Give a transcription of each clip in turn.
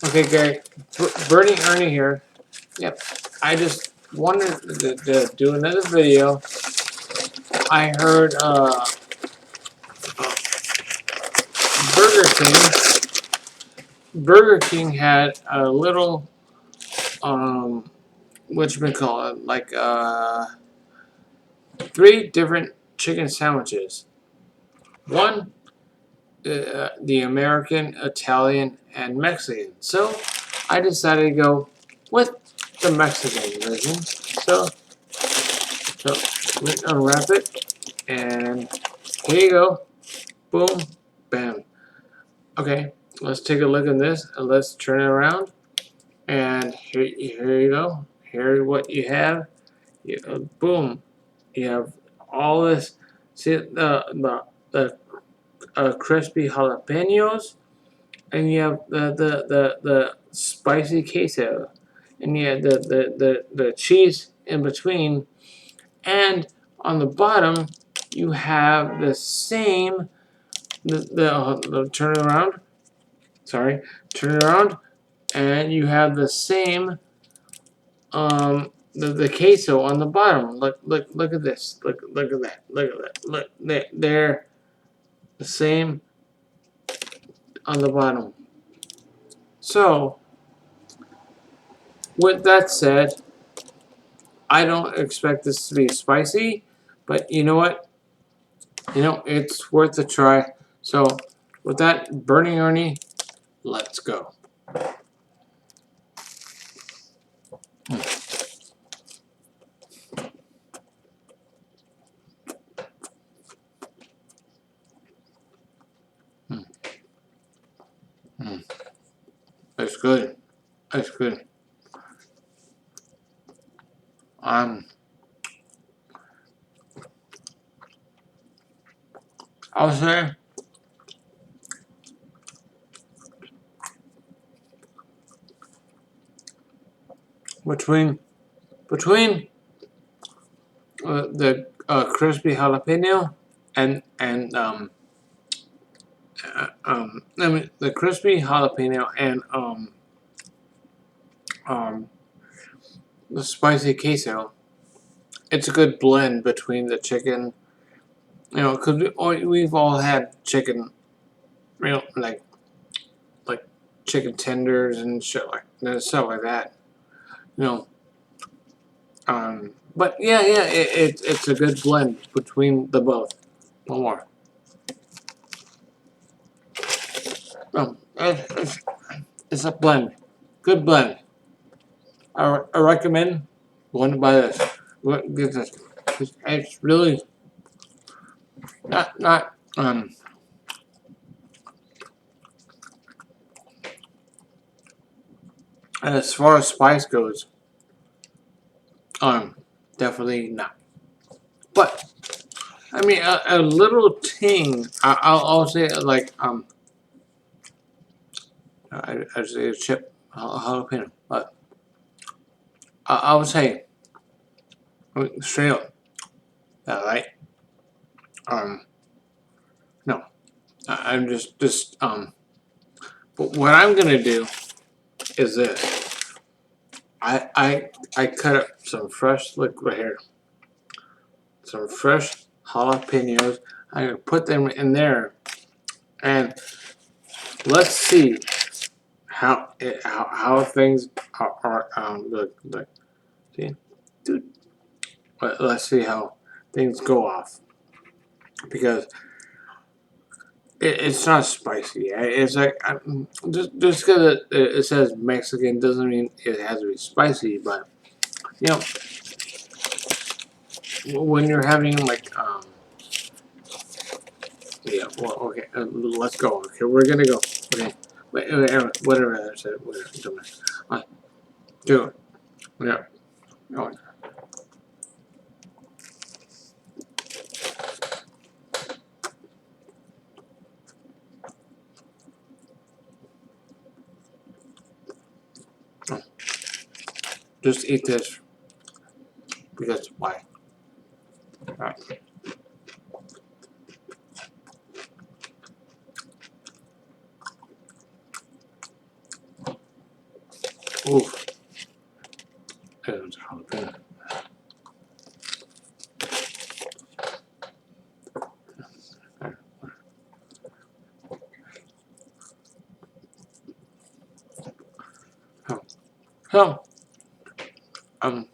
Okay, Gary. Bernie Ernie here. Yep. I just wanted to do another video. I heard Burger King. Burger King had a little whatchamacallit, like 3 different chicken sandwiches. One, the American, Italian, and Mexican. So I decided to go with the Mexican version. So let's unwrap it, and here you go. Boom, bam. Okay, let's take a look at this, and let's turn it around. And here you go. Here's what you have. Boom, you have all this. See the crispy jalapenos, and you have the spicy queso, and you have the cheese in between, and on the bottom you have the same turn it around. Sorry, turn it around, and you have the same the queso on the bottom. Look at this. Look at that. Look at that. Look, they're the same on the bottom. So, with that said, I don't expect this to be spicy, but you know what? You know, it's worth a try. So, with that, Bernie Ernie, let's go. That's good. That's good. I'll say between the crispy jalapeno and I mean the crispy jalapeno and the spicy queso. It's a good blend between the chicken. You know, because we've all had chicken, you know, like chicken tenders and shit like and stuff like that. You know, but yeah, it's a good blend between the both. One more. It's a blend, good blend. I recommend going to buy this. Get this. It's really not and as far as spice goes, definitely not. But I mean, a little ting. I'll say like I say a chip jalapeno, but I would say straight up, right? No, I'm just But what I'm gonna do is this. I cut up some fresh, look right here, some fresh jalapenos. I'm gonna put them in there, and let's see how things are look. See, dude. Let's see how things go off, because it's not spicy. It's like just because it says Mexican doesn't mean it has to be spicy. But you know, when you're having like yeah, well, okay, let's go. Okay, we're gonna go. Okay, whatever I said, whatever. Don't matter. Do it. Yeah. Oh, just eat this because why? All right. Oof. There's jalapeno. So, um,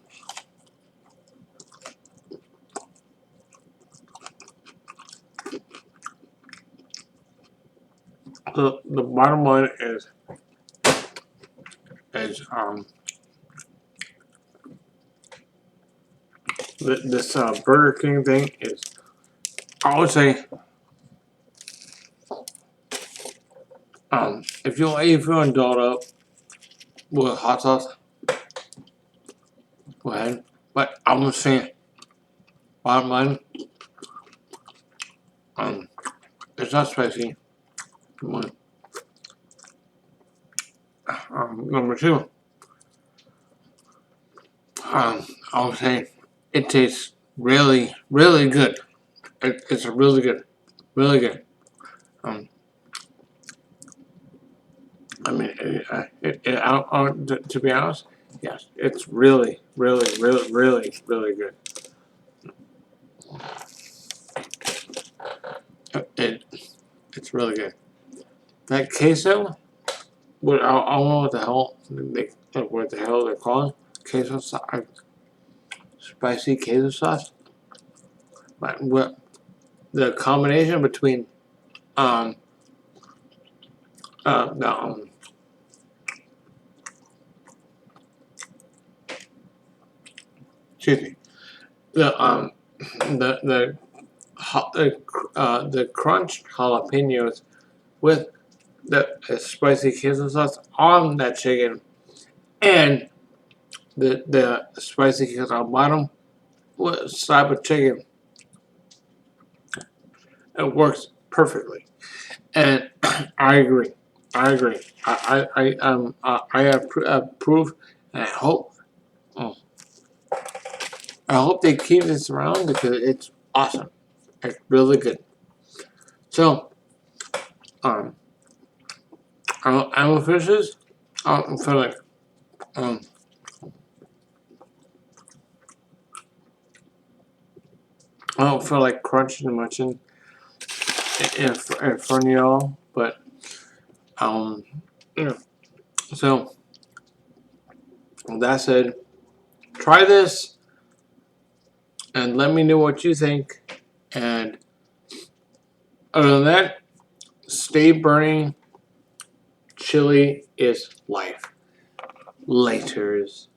the bottom line is this Burger King thing is, I would say, if you indulge up with hot sauce, go ahead. But I'm just saying, bottom line, it's not spicy. One. Number two, I would say it tastes really, really good. It's really good, really good. I mean, to be honest, yes, it's really, really, really, really, really good. It's really good. That queso, I don't know what the hell they're calling queso sauce, spicy queso sauce. But what the combination between um the excuse me, the the crunched jalapenos with the spicy queso sauce on that chicken and the spicy queso on bottom with slab of chicken. It works perfectly, and I agree. I agree. I approve, and I hope they keep this around because it's awesome. It's really good. So, animal fishes. I feel like I don't feel like crunching and munching in front of y'all, but you know. So that said, try this and let me know what you think. And other than that, stay burning. Chili is life. Laters.